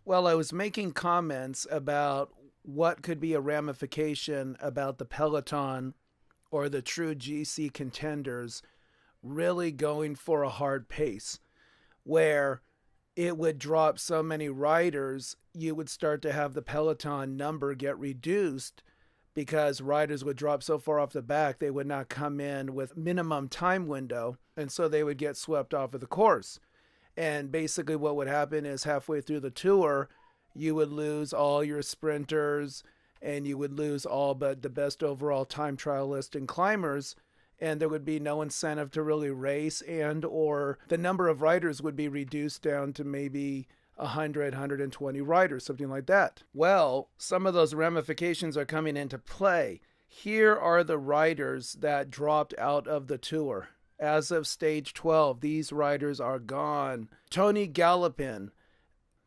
Well, I was making comments about what could be a ramification about the Peloton or the true GC contenders really going for a hard pace, where it would drop so many riders, you would start to have the Peloton number get reduced because riders would drop so far off the back they would not come in with minimum time window, and so they would get swept off of the course. And basically what would happen is halfway through the tour, you would lose all your sprinters and you would lose all but the best overall time trialists and climbers, and there would be no incentive to really race, and or the number of riders would be reduced down to maybe 100, 120 riders, something like that. Well, some of those ramifications are coming into play. Here are the riders that dropped out of the tour. As of stage 12, these riders are gone. Tony Gallopin,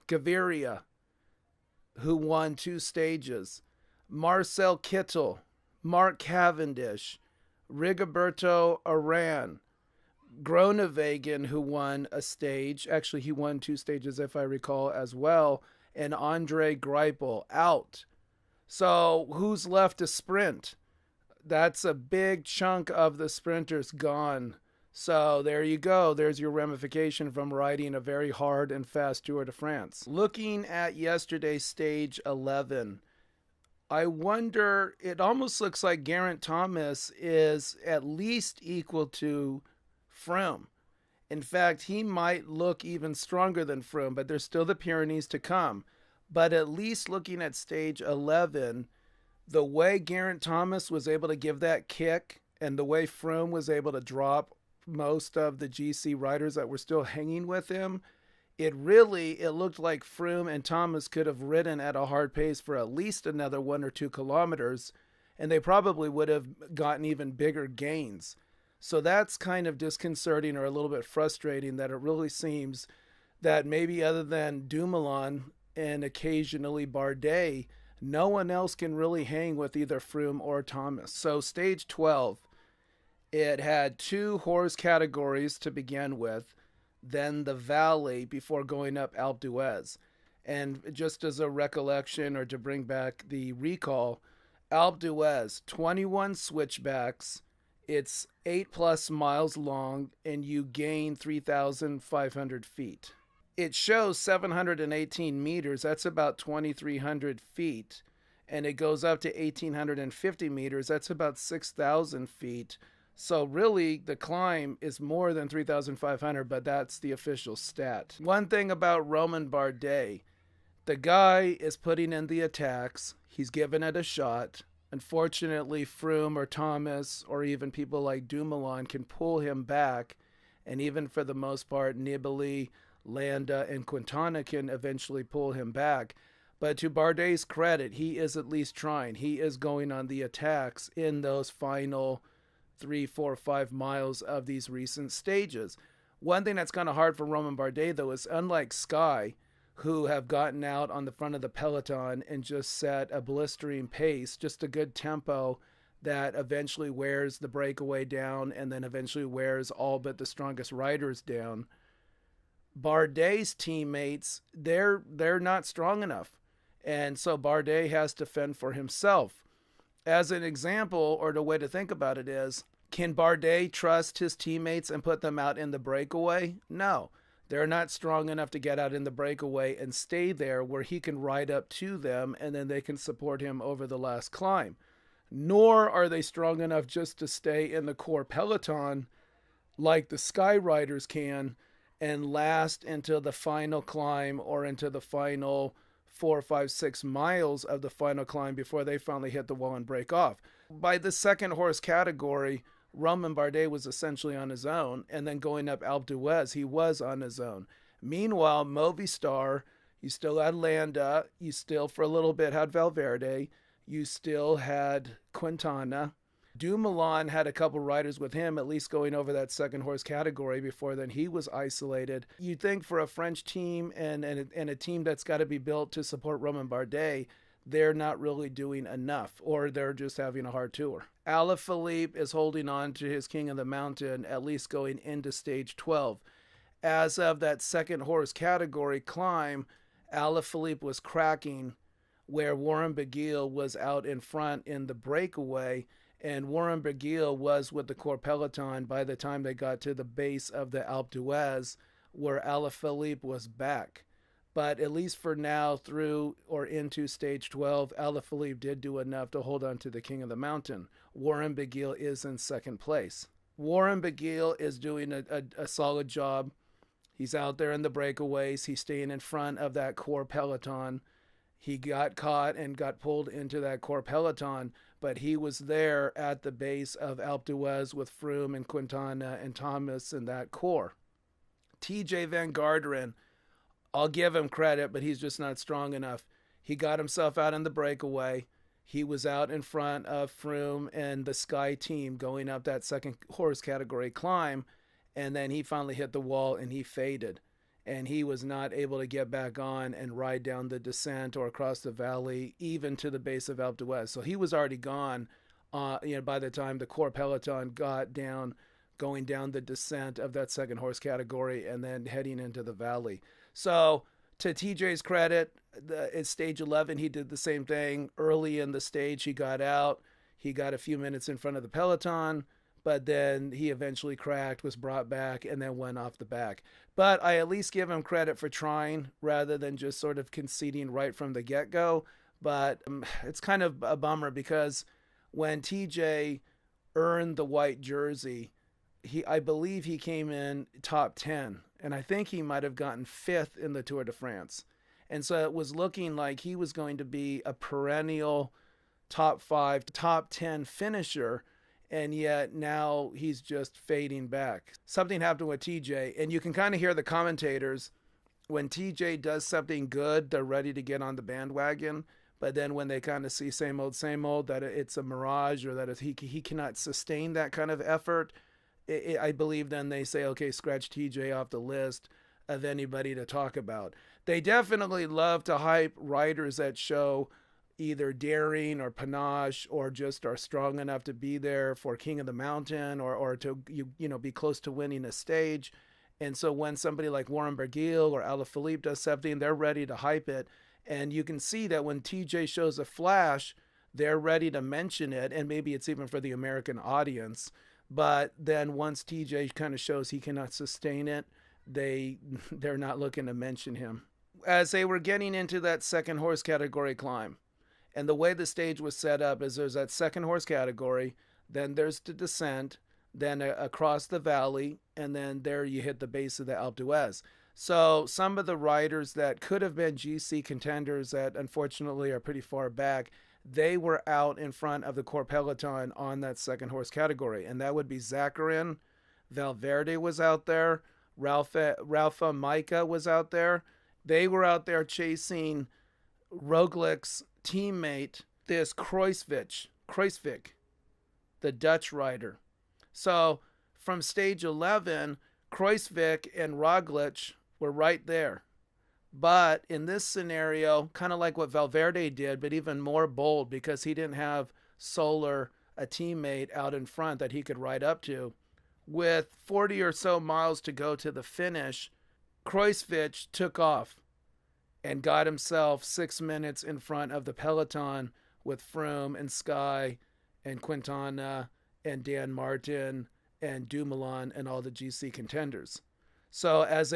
Gaviria, who won 2 stages, Marcel Kittel, Mark Cavendish, Rigoberto Urán, Groenewegen, who won a stage. Actually, he won 2 stages, if I recall, as well. And Andre Greipel out. So who's left to sprint? That's a big chunk of the sprinters gone. So there you go. There's your ramification from riding a very hard and fast Tour de France. Looking at yesterday's stage 11, I wonder, it almost looks like Geraint Thomas is at least equal to Froome. In fact, he might look even stronger than Froome, but there's still the Pyrenees to come. But at least looking at stage 11, the way Geraint Thomas was able to give that kick and the way Froome was able to drop most of the GC riders that were still hanging with him, it looked like Froome and Thomas could have ridden at a hard pace for at least another 1 or 2 kilometers, and they probably would have gotten even bigger gains. So that's kind of disconcerting or a little bit frustrating, that it really seems that maybe other than Dumoulin and occasionally Bardet, no one else can really hang with either Froome or Thomas. So stage 12, it had 2 horse categories to begin with, then the valley before going up Alpe d'Huez. And just as a recollection or to bring back the recall, Alpe d'Huez, 21 switchbacks, it's 8+ miles long, and you gain 3,500 feet. It shows 718 meters, that's about 2,300 feet, and it goes up to 1,850 meters, that's about 6,000 feet. So really, the climb is more than 3,500, but that's the official stat. One thing about Romain Bardet, the guy is putting in the attacks. He's giving it a shot. Unfortunately, Froome or Thomas or even people like Dumoulin can pull him back. And even for the most part, Nibali, Landa, and Quintana can eventually pull him back. But to Bardet's credit, he is at least trying. He is going on the attacks in those final 3, 4, 5 miles of these recent stages. One thing that's kind of hard for Romain Bardet, though, is unlike Sky, who have gotten out on the front of the peloton and just set a blistering pace, just a good tempo that eventually wears the breakaway down and then eventually wears all but the strongest riders down. Bardet's teammates, they're not strong enough. And so Bardet has to fend for himself. As an example, or the way to think about it is, can Bardet trust his teammates and put them out in the breakaway? No. They're not strong enough to get out in the breakaway and stay there where he can ride up to them and then they can support him over the last climb. Nor are they strong enough just to stay in the core peloton like the Sky Riders can and last until the final climb or into the final 4, 5, 6 miles of the final climb before they finally hit the wall and break off. By the second horse category, Romain Bardet was essentially on his own, and then going up Alpe d'Huez, he was on his own. Meanwhile, Movistar, you still had Landa, you still for a little bit had Valverde, you still had Quintana. Dumoulin had a couple riders with him, at least going over that second horse category before then he was isolated. You'd think for a French team and a team that's got to be built to support Romain Bardet, they're not really doing enough, or they're just having a hard tour. Alaphilippe is holding on to his King of the Mountain, at least going into stage 12. As of that second horse category climb, Alaphilippe was cracking where Warren Beguil was out in front in the breakaway, and Warren Beguil was with the core peloton by the time they got to the base of the Alpe d'Huez, where Alaphilippe was back. But at least for now, through or into stage 12, Alaphilippe did do enough to hold on to the king of the mountain. Warren Beguil is in second place. Warren Beguil is doing a solid job. He's out there in the breakaways. He's staying in front of that core peloton. He got caught and got pulled into that core peloton, but he was there at the base of Alpe d'Huez with Froome and Quintana and Thomas in that core. TJ Van Garderen, I'll give him credit, but he's just not strong enough. He got himself out in the breakaway. He was out in front of Froome and the Sky team going up that second horse category climb, and then he finally hit the wall and he faded. And he was not able to get back on and ride down the descent or across the valley, even to the base of Alpe d'Huez. So he was already gone by the time the core peloton got down, going down the descent of that second horse category and then heading into the valley. So to TJ's credit, at stage 11, he did the same thing. Early in the stage, he got out. He got a few minutes in front of the peloton, but then he eventually cracked, was brought back, and then went off the back. But I at least give him credit for trying rather than just sort of conceding right from the get-go. But it's kind of a bummer because when TJ earned the white jersey, I believe he came in top 10, and I think he might have gotten 5th in the Tour de France. And so it was looking like he was going to be a perennial top 5, top 10 finisher, and yet now he's just fading back. Something happened with TJ, and you can kind of hear the commentators. When TJ does something good, they're ready to get on the bandwagon. But then when they kind of see same old, that it's a mirage or that he cannot sustain that kind of effort, I believe then they say, okay, scratch TJ off the list of anybody to talk about. They definitely love to hype riders that show either daring or panache or just are strong enough to be there for King of the Mountain or to be close to winning a stage. And so when somebody like Warren Beguil or Alaphilippe does something, they're ready to hype it. And you can see that when TJ shows a flash, they're ready to mention it, and maybe it's even for the American audience. But then once TJ kind of shows he cannot sustain it, they're not looking to mention him. As they were getting into that second horse category climb, and the way the stage was set up is there's that second horse category, then there's the descent, then across the valley, and then there you hit the base of the Alpe d'Huez. So some of the riders that could have been GC contenders that unfortunately are pretty far back, they were out in front of the core peloton on that second horse category. And that would be Zakarin, Valverde was out there, Ralpha Maika was out there. They were out there chasing Roglic's teammate, this Kruijswijk, the Dutch rider. So from stage 11, Kruijswijk and Roglic were right there. But in this scenario, kind of like what Valverde did, but even more bold because he didn't have Soler, a teammate, out in front that he could ride up to. With 40 or so miles to go to the finish, Kruijswijk took off and got himself 6 minutes in front of the peloton with Froome and Sky and Quintana and Dan Martin and Dumoulin and all the GC contenders. So as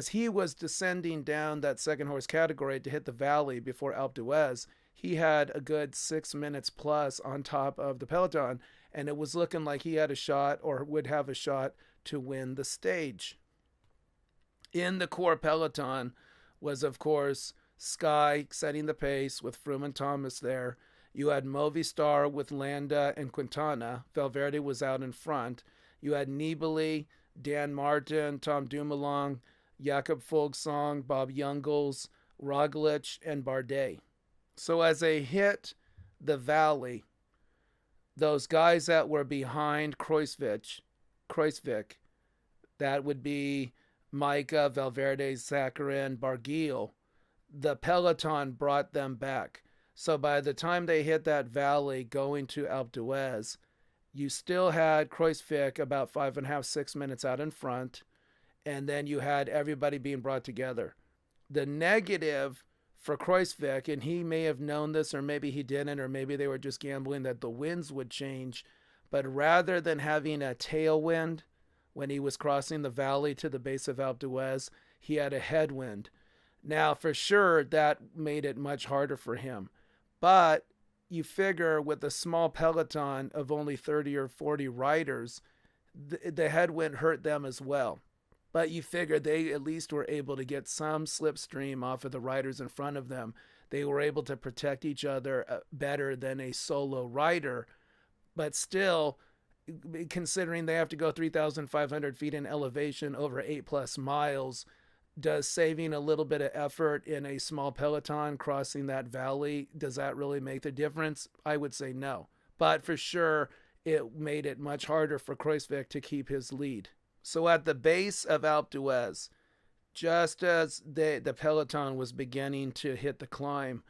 he was descending down that second horse category to hit the valley before Alpe d'Huez, he had a good 6 minutes plus on top of the peloton, and it was looking like he had a shot or would have a shot to win the stage. In the core peloton was, of course, Sky setting the pace with Froome and Thomas there. You had Movistar with Landa and Quintana. Valverde was out in front. You had Nibali, Dan Martin, Tom Dumoulin, Jakob Fuglsang, Bob Jungels, Roglic, and Bardet. So as they hit the valley, those guys that were behind Kruijswijk, that would be Maika, Valverde, Zakarin, Beguil, the peloton brought them back. So by the time they hit that valley going to Alpe d'Huez, you still had Kruijswijk about 5.5, 6 minutes out in front, and then you had everybody being brought together. The negative for Kruijswijk, and he may have known this, or maybe he didn't, or maybe they were just gambling that the winds would change. But rather than having a tailwind when he was crossing the valley to the base of Alpe d'Huez, he had a headwind. Now, for sure, that made it much harder for him. But you figure with a small peloton of only 30 or 40 riders, the headwind hurt them as well. But you figure they at least were able to get some slipstream off of the riders in front of them. They were able to protect each other better than a solo rider. But still, considering they have to go 3,500 feet in elevation over 8+ miles, does saving a little bit of effort in a small peloton crossing that valley, does that really make the difference? I would say no. But for sure, it made it much harder for Kruijswijk to keep his lead. So at the base of Alpe d'Huez, just as the peloton was beginning to hit the climb,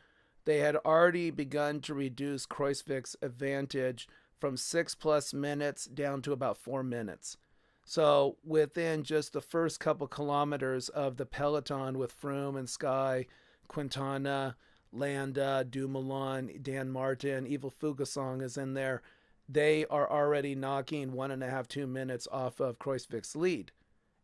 they had already begun to reduce Kruijswijk's advantage from 6+ minutes down to about 4 minutes. So within just the first couple kilometers of the peloton with Froome and Sky, Quintana, Landa, Dumoulin, Dan Martin, Evil Fuglsang is in there. They are already knocking 1.5, 2 minutes off of Kruijswijk's lead.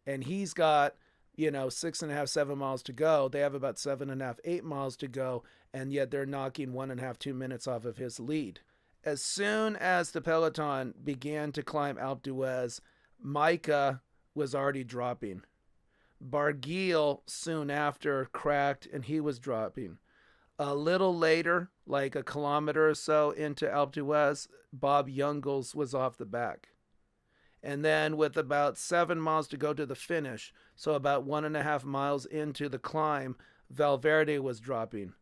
And he's got, 6.5, 7 miles to go. They have about 7.5, 8 miles to go. And yet they're knocking 1.5, 2 minutes off of his lead. As soon as the peloton began to climb Alpe d'Huez, Micah was already dropping. Barguil soon after cracked and he was dropping. A little later, like a kilometer or so into Alpe d'Huez, Bob Jungels was off the back. And then with about 7 miles to go to the finish, so about 1.5 miles into the climb, Valverde was dropping.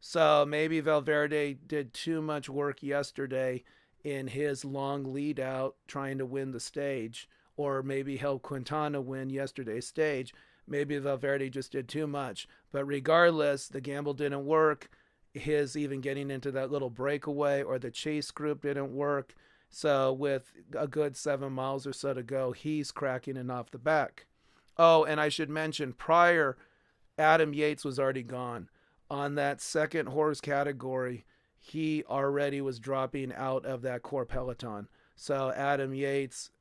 So maybe Valverde did too much work yesterday in his long lead out trying to win the stage, or maybe help Quintana win yesterday's stage. Maybe Valverde just did too much. But regardless, the gamble didn't work. His even getting into that little breakaway or the chase group didn't work. So with a good 7 miles or so to go, he's cracking it off the back. Oh, and I should mention, prior, Adam Yates was already gone. On that second horse category, he already was dropping out of that core peloton. So Adam Yates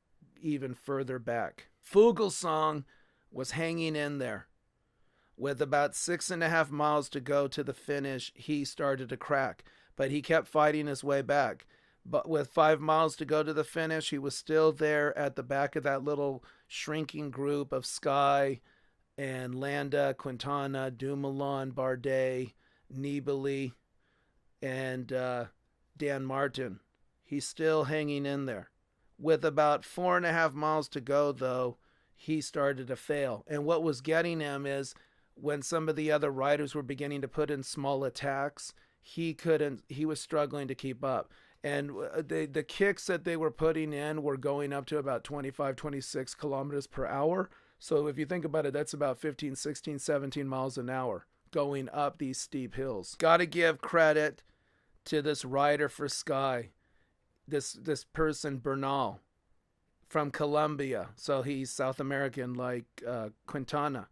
even further back. Fuglsang was hanging in there. With about 6.5 miles to go to the finish, he started to crack, but he kept fighting his way back. But with 5 miles to go to the finish, he was still there at the back of that little shrinking group of Sky and Landa, Quintana, Dumoulin, Bardet, Nibali, and Dan Martin. He's still hanging in there. With about 4.5 miles to go, though, he started to fail. And what was getting him is when some of the other riders were beginning to put in small attacks, he was struggling to keep up. And the kicks that they were putting in were going up to about 25, 26 kilometers per hour. So if you think about it, that's about 15, 16, 17 miles an hour going up these steep hills. Got to give credit to this rider for Sky, this person Bernal from Colombia. So he's South American like Quintana.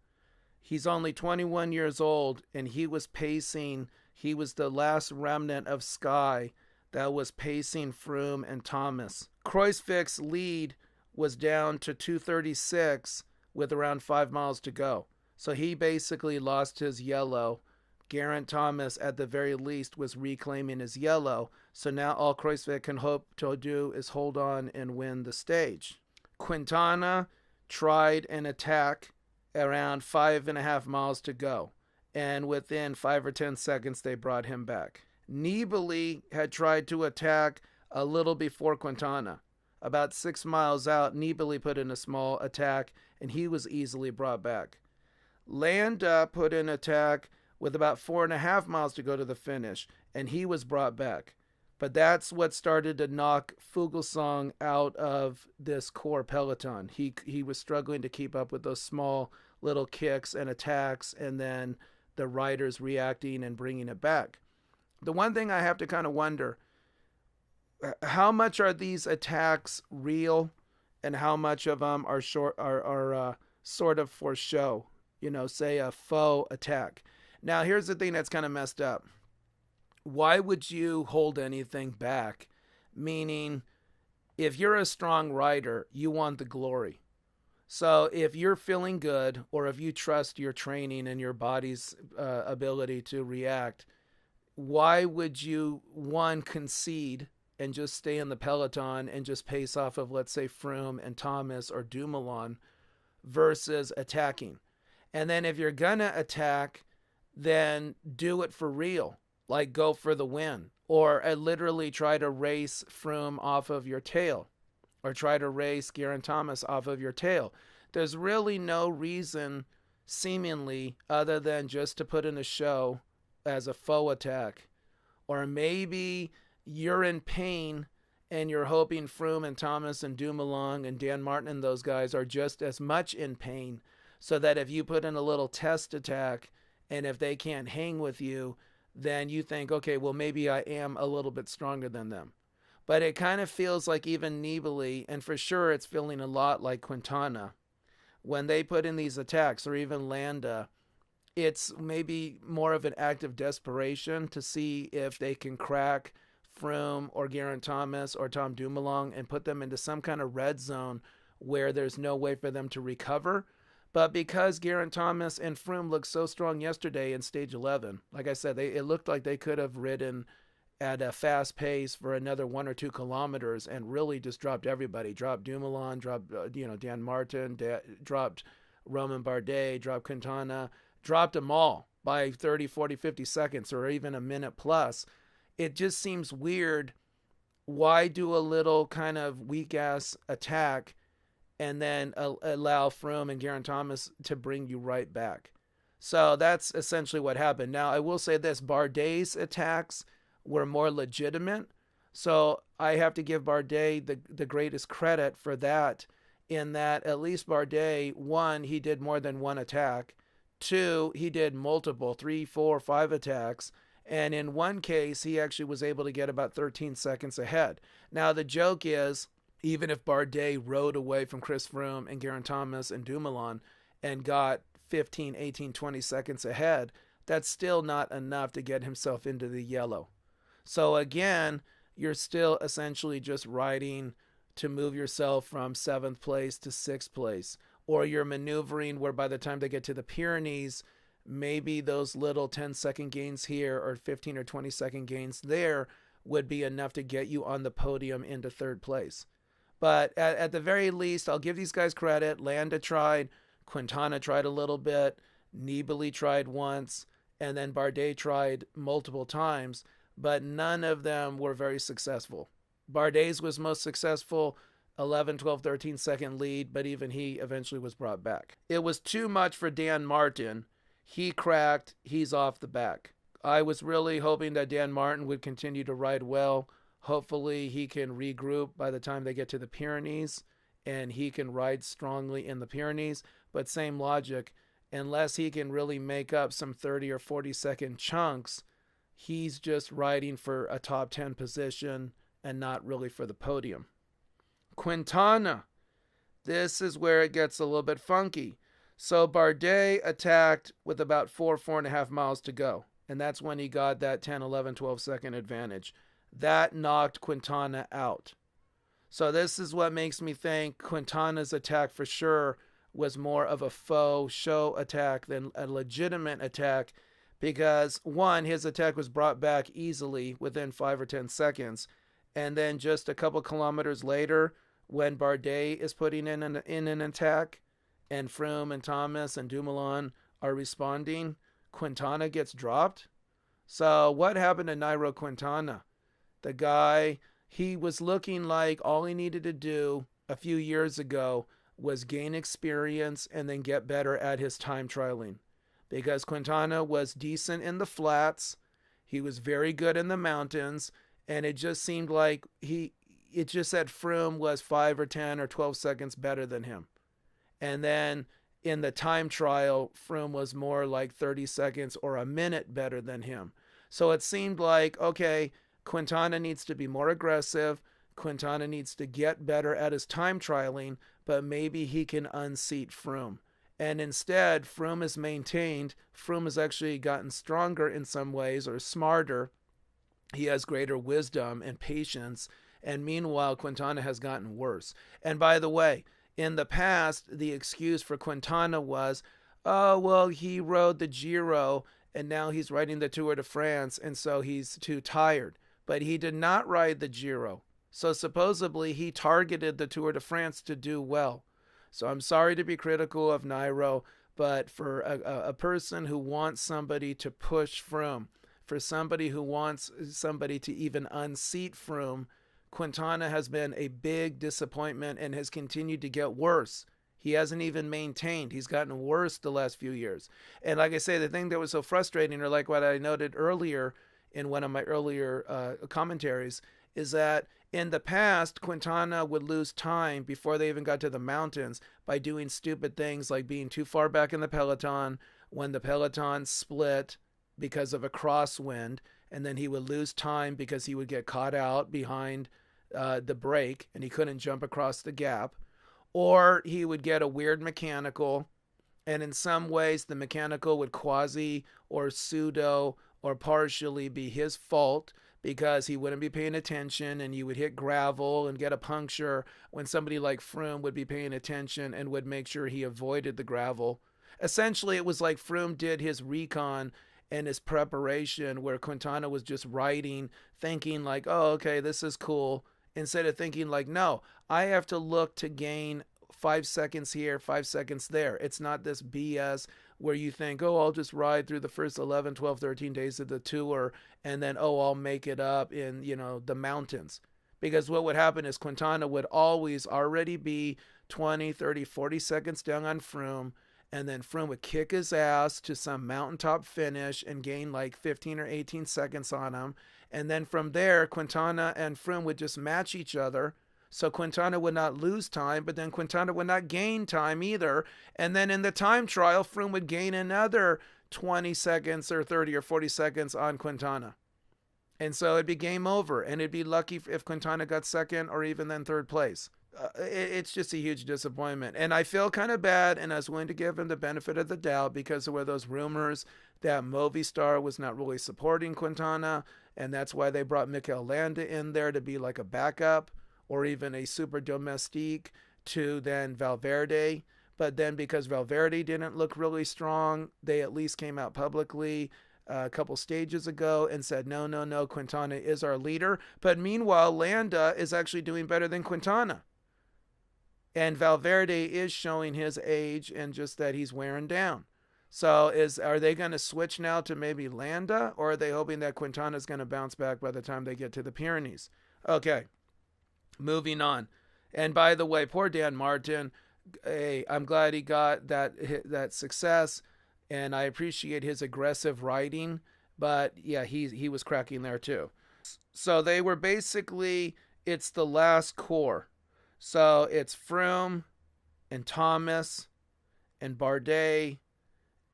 He's only 21 years old, and he was the last remnant of Sky that was pacing Froome and Thomas. Kruijswijk's lead was down to 2:36 with around 5 miles to go. So he basically lost his yellow. Geraint Thomas, at the very least, was reclaiming his yellow. So now all Kruijswijk can hope to do is hold on and win the stage. Quintana tried an attack around 5.5 miles to go. And within 5 or 10 seconds, they brought him back. Nibali had tried to attack a little before Quintana. About 6 miles out, Nibali put in a small attack, and he was easily brought back. Landa put in an attack with about 4.5 miles to go to the finish, and he was brought back. But that's what started to knock Fuglsang out of this core peloton. He was struggling to keep up with those small little kicks and attacks, and then the riders reacting and bringing it back. The one thing I have to kind of wonder, how much are these attacks real, and how much of them are sort of for show? say a faux attack. Now, here's the thing that's kind of messed up. Why would you hold anything back? Meaning, if you're a strong rider, you want the glory. So if you're feeling good, or if you trust your training and your body's ability to react, why would you, one, concede and just stay in the peloton and just pace off of, let's say, Froome and Thomas or Dumoulin versus attacking? And then if you're going to attack, then do it for real, like go for the win, or literally try to race Froome off of your tail, or try to race Geraint Thomas off of your tail. There's really no reason, seemingly, other than just to put in a show as a faux attack. Or maybe you're in pain and you're hoping Froome and Thomas and Dumoulin and Dan Martin and those guys are just as much in pain, so that if you put in a little test attack and if they can't hang with you, then you think, okay, well, maybe I am a little bit stronger than them. But it kind of feels like even Nibali, and for sure it's feeling a lot like Quintana, when they put in these attacks, or even Landa, it's maybe more of an act of desperation to see if they can crack Froome or Geraint Thomas or Tom Dumoulin and put them into some kind of red zone where there's no way for them to recover. But because Geraint Thomas and Froome looked so strong yesterday in stage 11, like I said, it looked like they could have ridden at a fast pace for another 1 or 2 kilometers and really just dropped everybody. Dropped Dumoulin, dropped Dan Martin, dropped Romain Bardet, dropped Quintana, dropped them all by 30, 40, 50 seconds or even a minute plus. It just seems weird. Why do a little kind of weak-ass attack and then allow Froome and Geraint Thomas to bring you right back? So that's essentially what happened. Now, I will say this. Bardet's attacks were more legitimate. So I have to give Bardet the greatest credit for that, in that at least Bardet, one, he did more than one attack. Two, he did multiple, 3, 4, 5 attacks. And in one case, he actually was able to get about 13 seconds ahead. Now, the joke is, even if Bardet rode away from Chris Froome and Geraint Thomas and Dumoulin and got 15, 18, 20 seconds ahead, that's still not enough to get himself into the yellow. So again, you're still essentially just riding to move yourself from 7th place to 6th place. Or you're maneuvering where by the time they get to the Pyrenees, maybe those little 10-second gains here or 15 or 20-second gains there would be enough to get you on the podium into 3rd place. But at the very least, I'll give these guys credit. Landa tried, Quintana tried a little bit, Nibali tried once, and then Bardet tried multiple times, but none of them were very successful. Bardet's was most successful, 11, 12, 13 second lead, but even he eventually was brought back. It was too much for Dan Martin. He cracked, he's off the back. I was really hoping that Dan Martin would continue to ride well. Hopefully he can regroup by the time they get to the Pyrenees and he can ride strongly in the Pyrenees. But same logic, unless he can really make up some 30 or 40 second chunks, he's just riding for a top 10 position and not really for the podium. Quintana, this is where it gets a little bit funky. So Bardet attacked with about 4.5 miles to go. And that's when he got that 10, 11, 12 second advantage. That knocked Quintana out. So this is what makes me think Quintana's attack for sure was more of a faux show attack than a legitimate attack, because one, his attack was brought back easily within 5 or 10 seconds. And then just a couple kilometers later, when Bardet is putting in an attack and Froome and Thomas and Dumoulin are responding, Quintana gets dropped. So what happened to Nairo Quintana? The guy, he was looking like all he needed to do a few years ago was gain experience and then get better at his time trialing. Because Quintana was decent in the flats, he was very good in the mountains, and it just seemed like it just said Froome was 5 or 10 or 12 seconds better than him. And then in the time trial, Froome was more like 30 seconds or a minute better than him. So it seemed like, okay, Quintana needs to be more aggressive. Quintana needs to get better at his time trialing, but maybe he can unseat Froome. And instead, Froome has maintained. Froome has actually gotten stronger in some ways, or smarter. He has greater wisdom and patience. And meanwhile, Quintana has gotten worse. And by the way, in the past, the excuse for Quintana was, oh, well, he rode the Giro and now he's riding the Tour de France, and so he's too tired. But he did not ride the Giro. So supposedly he targeted the Tour de France to do well. So I'm sorry to be critical of Nairo, but for a person who wants somebody to push Froome, for somebody who wants somebody to even unseat Froome, Quintana has been a big disappointment and has continued to get worse. He hasn't even maintained. He's gotten worse the last few years. And like I say, the thing that was so frustrating, or like what I noted earlier in one of my earlier commentaries, is that in the past, Quintana would lose time before they even got to the mountains by doing stupid things like being too far back in the peloton when the peloton split because of a crosswind, and then he would lose time because he would get caught out behind the break and he couldn't jump across the gap. Or he would get a weird mechanical, and in some ways the mechanical would quasi or pseudo or partially be his fault because he wouldn't be paying attention and you would hit gravel and get a puncture when somebody like Froome would be paying attention and would make sure he avoided the gravel. Essentially, it was like Froome did his recon and his preparation where Quintana was just riding, thinking like, oh, okay, this is cool, instead of thinking like, no, I have to look to gain 5 seconds here, 5 seconds there. It's not this BS where you think, oh, I'll just ride through the first 11, 12, 13 days of the tour and then, oh, I'll make it up in, the mountains. Because what would happen is Quintana would always already be 20, 30, 40 seconds down on Froome, and then Froome would kick his ass to some mountaintop finish and gain like 15 or 18 seconds on him. And then from there, Quintana and Froome would just match each other. So Quintana would not lose time, but then Quintana would not gain time either. And then in the time trial, Froome would gain another 20 seconds or 30 or 40 seconds on Quintana. And so it'd be game over. And it'd be lucky if Quintana got second or even then third place. It's just a huge disappointment. And I feel kind of bad, and I was willing to give him the benefit of the doubt because there were those rumors that Movistar was not really supporting Quintana, and that's why they brought Mikel Landa in there to be like a backup or even a super domestique to then Valverde. But then because Valverde didn't look really strong, they at least came out publicly a couple stages ago and said, no, Quintana is our leader. But meanwhile, Landa is actually doing better than Quintana. And Valverde is showing his age and just that he's wearing down. So are they going to switch now to maybe Landa, or are they hoping that Quintana is going to bounce back by the time they get to the Pyrenees? Okay, moving on. And by the way, poor Dan Martin, hey, I'm glad he got that success, and I appreciate his aggressive riding, but yeah, he was cracking there too. So they were basically, it's the last core. So it's Froome and Thomas and Bardet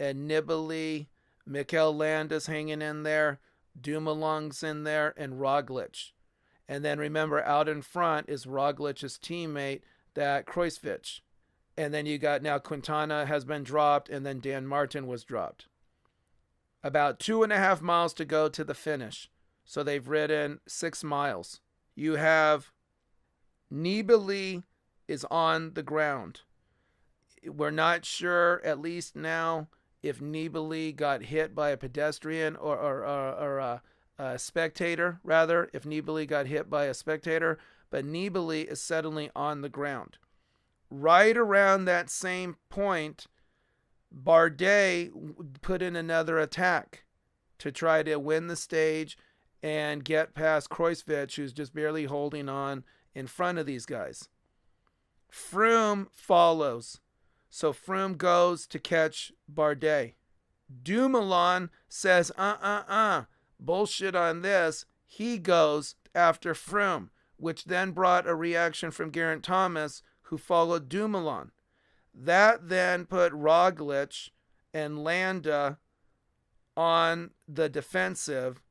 and Nibali, Mikel Landa's hanging in there, Dumoulin's in there, and Roglic. And then remember, out in front is Roglic's teammate, that Kruijswijk. And then you got now Quintana has been dropped, and then Dan Martin was dropped. About 2.5 miles to go to the finish. So they've ridden 6 miles. You have Nibali is on the ground. We're not sure, at least now, if Nibali got hit by a pedestrian or a spectator, rather, if Nibali got hit by a spectator, but Nibali is suddenly on the ground. Right around that same point, Bardet put in another attack to try to win the stage and get past Kruijswijk, who's just barely holding on in front of these guys. Froome follows. So Froome goes to catch Bardet. Dumoulin says, bullshit on this. He goes after Froome, which then brought a reaction from Geraint Thomas, who followed Dumoulin. That then put Roglic and Landa on the defensive,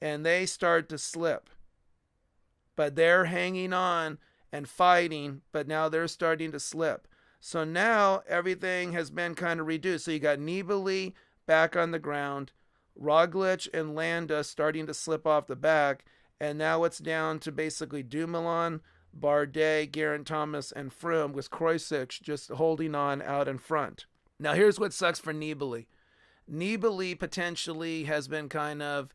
and they start to slip. But they're hanging on and fighting, but now they're starting to slip. So now everything has been kind of reduced. So you got Nibali back on the ground, Roglic and Landa starting to slip off the back, and now it's down to basically Dumoulin, Bardet, Geraint Thomas, and Froome, with Kreuzic just holding on out in front. Now here's what sucks for Nibali. Nibali potentially has been kind of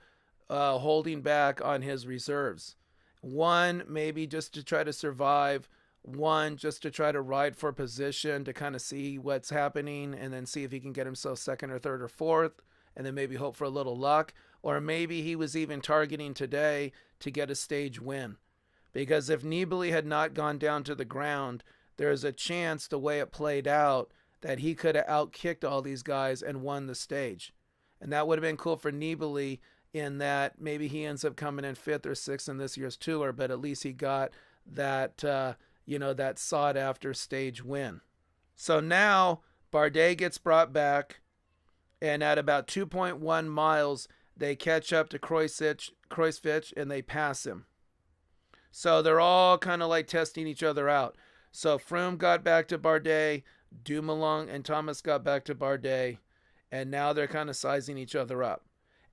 holding back on his reserves. One, maybe just to try to survive. One, just to try to ride for position to kind of see what's happening and then see if he can get himself second or third or fourth and then maybe hope for a little luck. Or maybe he was even targeting today to get a stage win. Because if Nibali had not gone down to the ground, there's a chance, the way it played out, that he could have outkicked all these guys and won the stage. And that would have been cool for Nibali, in that maybe he ends up coming in fifth or sixth in this year's tour, but at least he got that, that sought after stage win. So now Bardet gets brought back, and at about 2.1 miles, they catch up to Kreuzic and they pass him. So they're all kind of like testing each other out. So Froome got back to Bardet, Dumoulin and Thomas got back to Bardet, and now they're kind of sizing each other up.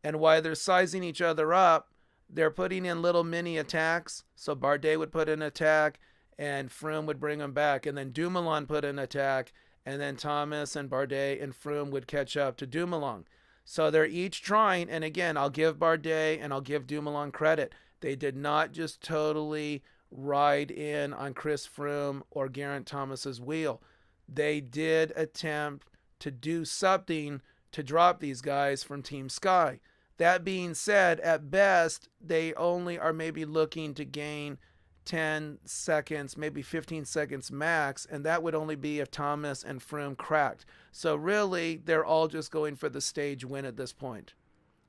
And while they're sizing each other up, they're putting in little mini attacks. So Bardet would put in an attack, and Froome would bring him back. And then Dumoulin put in an attack, and then Thomas and Bardet and Froome would catch up to Dumoulin. So they're each trying, and again, I'll give Bardet and I'll give Dumoulin credit. They did not just totally ride in on Chris Froome or Geraint Thomas's wheel. They did attempt to do something to drop these guys from Team Sky. That being said, at best, they only are maybe looking to gain 10 seconds, maybe 15 seconds max, and that would only be if Thomas and Froome cracked. So really, they're all just going for the stage win at this point,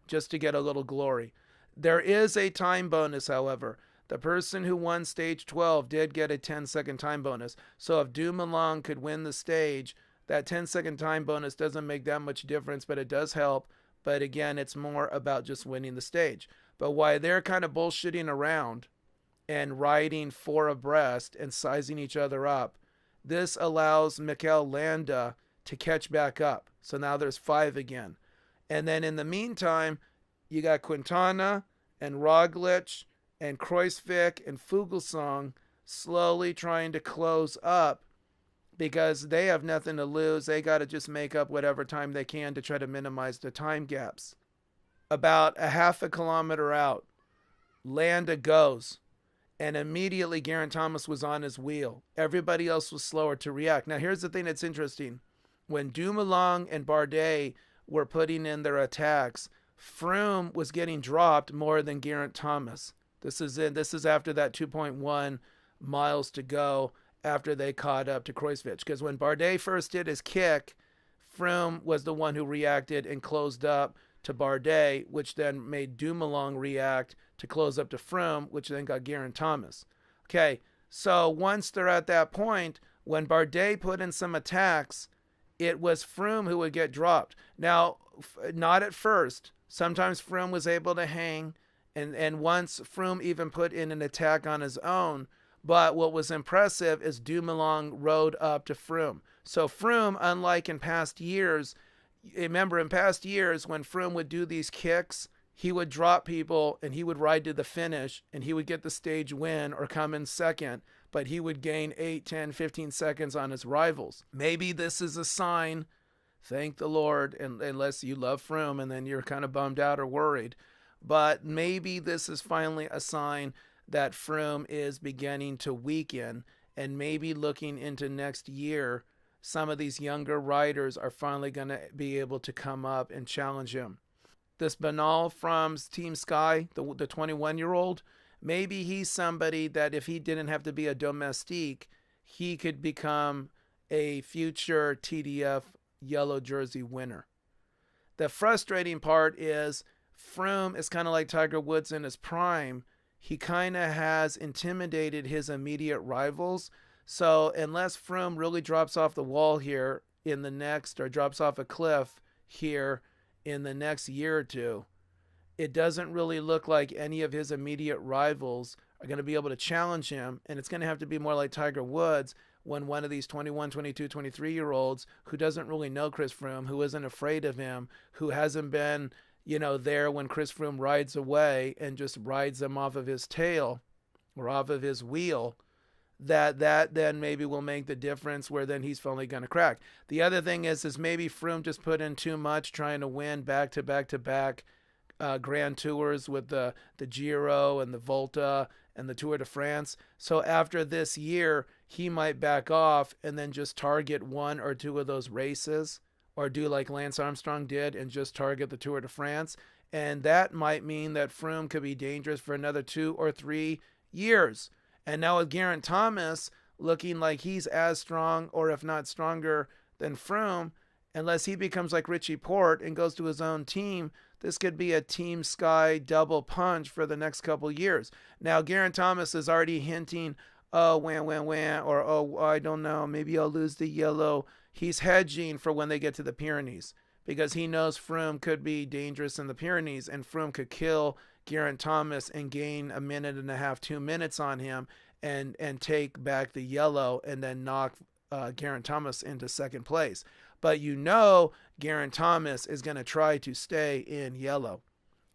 just to get a little glory. There is a time bonus, however. The person who won stage 12 did get a 10-second time bonus. So if Dumoulin could win the stage, that 10-second time bonus doesn't make that much difference, but it does help. But again, it's more about just winning the stage. But while they're kind of bullshitting around and riding four abreast and sizing each other up, this allows Mikel Landa to catch back up. So now there's 5 again. And then in the meantime, you got Quintana and Roglic and Kreuzic and Fuglsang slowly trying to close up, because they have nothing to lose. They got to just make up whatever time they can to try to minimize the time gaps. About a half a kilometer out, Landa goes, and immediately Geraint Thomas was on his wheel. Everybody else was slower to react. Now here's the thing that's interesting. When Dumoulin and Bardet were putting in their attacks, Froome was getting dropped more than Geraint Thomas. This is after that 2.1 miles to go, after they caught up to Kreuzic. Because when Bardet first did his kick, Froome was the one who reacted and closed up to Bardet, which then made Dumoulin react to close up to Froome, which then got Geraint Thomas. Okay, so once they're at that point, when Bardet put in some attacks, it was Froome who would get dropped. Now, not at first. Sometimes Froome was able to hang, and once Froome even put in an attack on his own. But what was impressive is Dumoulin rode up to Froome. So Froome, unlike in past years, remember in past years when Froome would do these kicks, he would drop people and he would ride to the finish and he would get the stage win or come in second, but he would gain 8, 10, 15 seconds on his rivals. Maybe this is a sign, thank the Lord, unless you love Froome and then you're kind of bummed out or worried. But maybe this is finally a sign that Froome is beginning to weaken, and maybe looking into next year, some of these younger riders are finally going to be able to come up and challenge him. This Bernal from Team Sky, the 21-year-old, maybe he's somebody that if he didn't have to be a domestique, he could become a future TDF yellow jersey winner. The frustrating part is Froome is kind of like Tiger Woods in his prime. He kind of has intimidated his immediate rivals. So unless Froome really drops off the wall here in the next, or drops off a cliff here in the next year or two, it doesn't really look like any of his immediate rivals are going to be able to challenge him. And it's going to have to be more like Tiger Woods, when one of these 21, 22, 23-year-olds who doesn't really know Chris Froome, who isn't afraid of him, who hasn't been, there when Chris Froome rides away and just rides him off of his tail or off of his wheel, that then maybe will make the difference where then he's finally going to crack. The other thing is maybe Froome just put in too much trying to win back-to-back Grand Tours with the Giro and the Volta and the Tour de France. So after this year, he might back off and then just target one or two of those races, or do like Lance Armstrong did and just target the Tour de France. And that might mean that Froome could be dangerous for another 2 or 3 years. And now with Geraint Thomas looking like he's as strong, or if not stronger than Froome, unless he becomes like Richie Porte and goes to his own team, this could be a Team Sky double punch for the next couple years. Now, Geraint Thomas is already hinting, oh, or oh, I don't know, maybe I'll lose the yellow. He's hedging for when they get to the Pyrenees, because he knows Froome could be dangerous in the Pyrenees, and Froome could kill Geraint Thomas and gain a minute and a half, 2 minutes on him, and take back the yellow and then knock Geraint Thomas into second place. But Geraint Thomas is going to try to stay in yellow.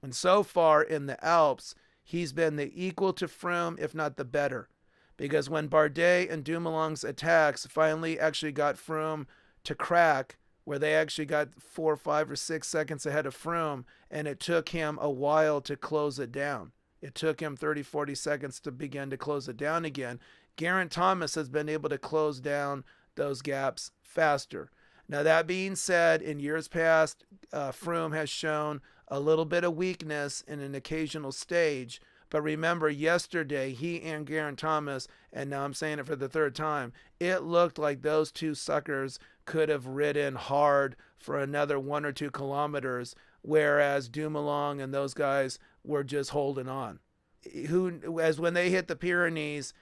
And so far in the Alps, he's been the equal to Froome, if not the better. Because when Bardet and Dumoulin's attacks finally actually got Froome to crack, where they actually got 4, 5, or 6 seconds ahead of Froome, and it took him a while to close it down. It took him 30, 40 seconds to begin to close it down again. Geraint Thomas has been able to close down those gaps faster. Now, that being said, in years past, Froome has shown a little bit of weakness in an occasional stage. But remember, yesterday, he and Geraint Thomas, and now I'm saying it for the third time, it looked like those two suckers could have ridden hard for another 1 or 2 kilometers, whereas Dumoulin and those guys were just holding on. As when they hit the Pyrenees,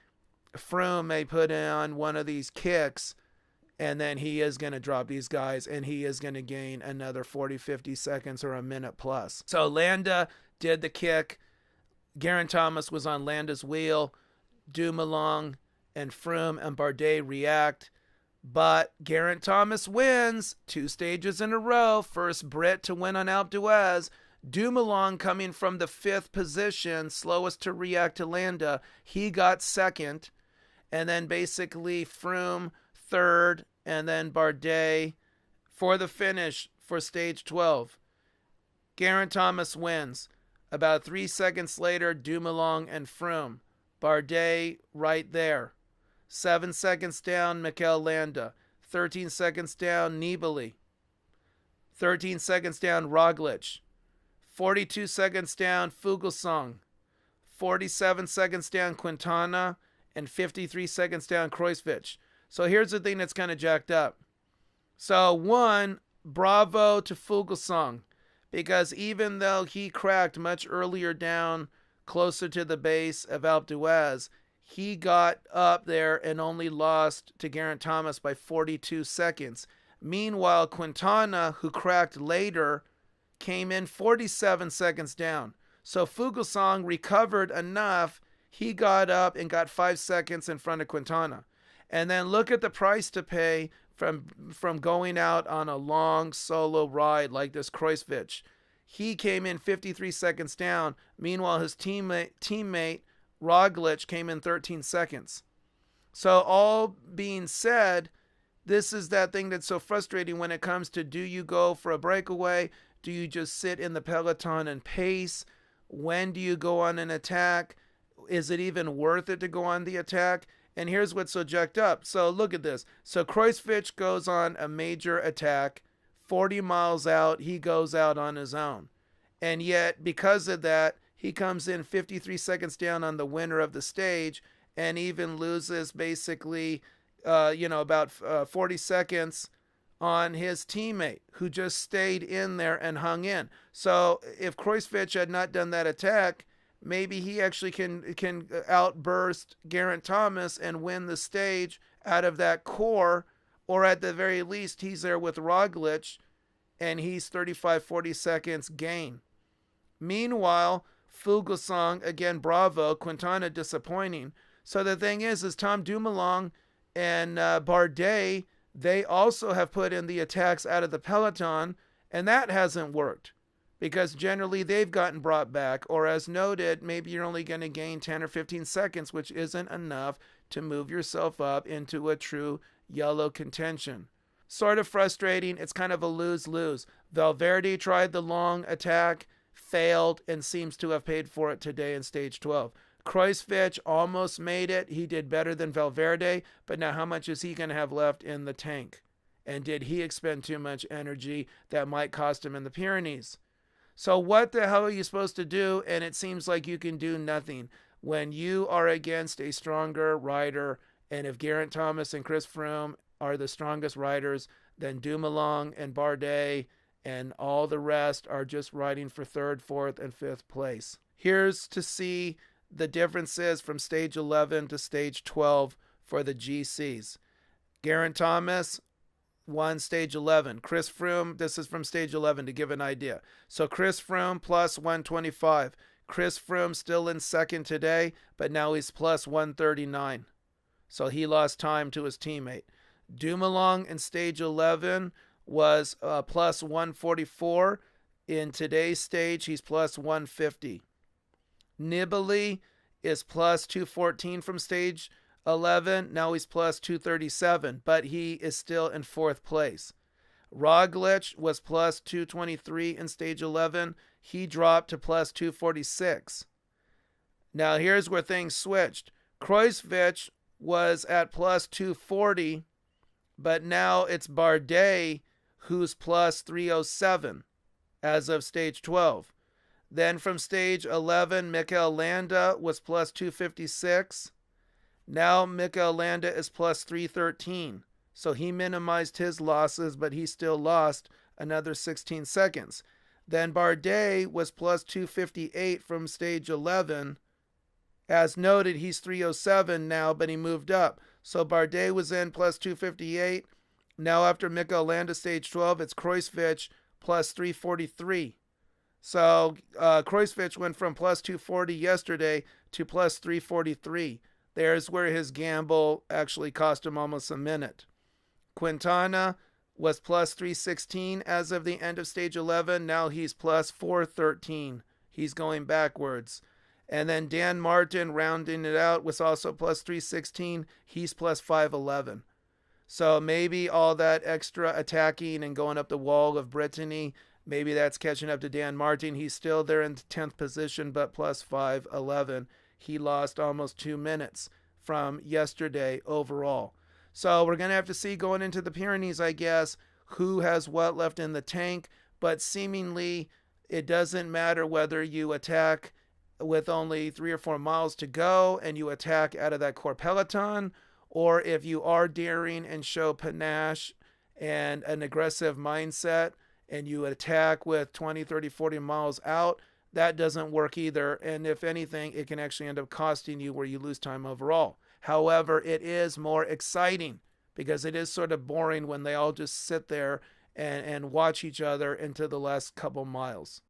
Froome may put on one of these kicks, and then he is going to drop these guys, and he is going to gain another 40, 50 seconds or a minute plus. So Landa did the kick. Geraint Thomas was on Landa's wheel. Dumoulin and Froome and Bardet react. But Geraint Thomas wins 2 stages in a row. First Brit to win on Alpe d'Huez. Dumoulin coming from the 5th position, slowest to react to Landa. He got second. And then basically Froome third, and then Bardet for the finish for stage 12. Geraint Thomas wins. About 3 seconds later, Dumoulin and Froome. Bardet right there. 7 seconds down, Mikel Landa. 13 seconds down, Nibali. 13 seconds down, Roglic. 42 seconds down, Fuglsang. 47 seconds down, Quintana. And 53 seconds down, Kruijswijk. So here's the thing that's kind of jacked up. So one, bravo to Fuglsang, because even though he cracked much earlier down, closer to the base of Alpe d'Huez, he got up there and only lost to Geraint Thomas by 42 seconds. Meanwhile, Quintana, who cracked later, came in 47 seconds down. So Fuglsang recovered enough. He got up and got 5 seconds in front of Quintana. And then look at the price to pay from going out on a long solo ride like this Kruijswijk. He came in 53 seconds down. Meanwhile, his teammate Roglic came in 13 seconds. So all being said, this is that thing that's so frustrating when it comes to, do you go for a breakaway? Do you just sit in the peloton and pace? When do you go on an attack? Is it even worth it to go on the attack? And here's what's so jacked up. So look at this. So Kruijswijk goes on a major attack. 40 miles out, he goes out on his own. And yet, because of that, he comes in 53 seconds down on the winner of the stage, and even loses basically, about 40 seconds on his teammate, who just stayed in there and hung in. So if Kruijswijk had not done that attack, maybe he actually can outburst Geraint Thomas and win the stage out of that core, or at the very least, he's there with Roglic, and he's 35, 40 seconds gain. Meanwhile, Fuglsang, again, bravo. Quintana, disappointing. So the thing is Tom Dumoulin and Bardet, they also have put in the attacks out of the peloton, and that hasn't worked because generally they've gotten brought back, or as noted, maybe you're only going to gain 10 or 15 seconds, which isn't enough to move yourself up into a true yellow contention. Sort of frustrating. It's kind of a lose-lose. Valverde tried the long attack, failed, and seems to have paid for it today in stage 12. Kruijswijk almost made it. He did better than Valverde, but now how much is he going to have left in the tank? And did he expend too much energy that might cost him in the Pyrenees? So what the hell are you supposed to do? And it seems like you can do nothing when you are against a stronger rider. And if Geraint Thomas and Chris Froome are the strongest riders, then Dumoulin and Bardet and all the rest are just riding for third, fourth, and fifth place. Here's to see the differences from stage 11 to stage 12 for the GCs. Geraint Thomas won stage 11. Chris Froome, this is from stage 11 to give an idea. So Chris Froome plus 125. Chris Froome still in second today, but now he's plus 139. So he lost time to his teammate. Dumoulin in stage 11 was plus 144. In today's stage, he's plus 150. Nibali is plus 214 from stage 11. Now he's plus 237, but he is still in fourth place. Roglic was plus 223 in stage 11. He dropped to plus 246. Now here's where things switched. Kruijswijk was at plus 240, but now it's Bardet who's plus 307 as of stage 12. Then from stage 11, Mikel Landa was plus 256. Now Mikel Landa is plus 313. So he minimized his losses, but he still lost another 16 seconds. Then Bardet was plus 258 from stage 11. As noted, he's 307 now, but he moved up. So Bardet was in plus 258. Now after Mikel Landa stage 12, it's Kruijswijk plus 343. So Kruijswijk went from plus 240 yesterday to plus 343. There's where his gamble actually cost him almost a minute. Quintana was plus 316 as of the end of stage 11. Now he's plus 413. He's going backwards. And then Dan Martin, rounding it out, was also plus 316. He's plus 511. So maybe all that extra attacking and going up the wall of Brittany, maybe that's catching up to Dan Martin. He's still there in 10th position, but plus 511. He lost almost 2 minutes from yesterday overall. So we're going to have to see going into the Pyrenees, I guess, who has what left in the tank. But seemingly it doesn't matter whether you attack with only 3 or 4 miles to go and you attack out of that core peloton, or if you are daring and show panache and an aggressive mindset and you attack with 20, 30, 40 miles out, that doesn't work either. And if anything, it can actually end up costing you where you lose time overall. However, it is more exciting because it is sort of boring when they all just sit there and watch each other into the last couple miles.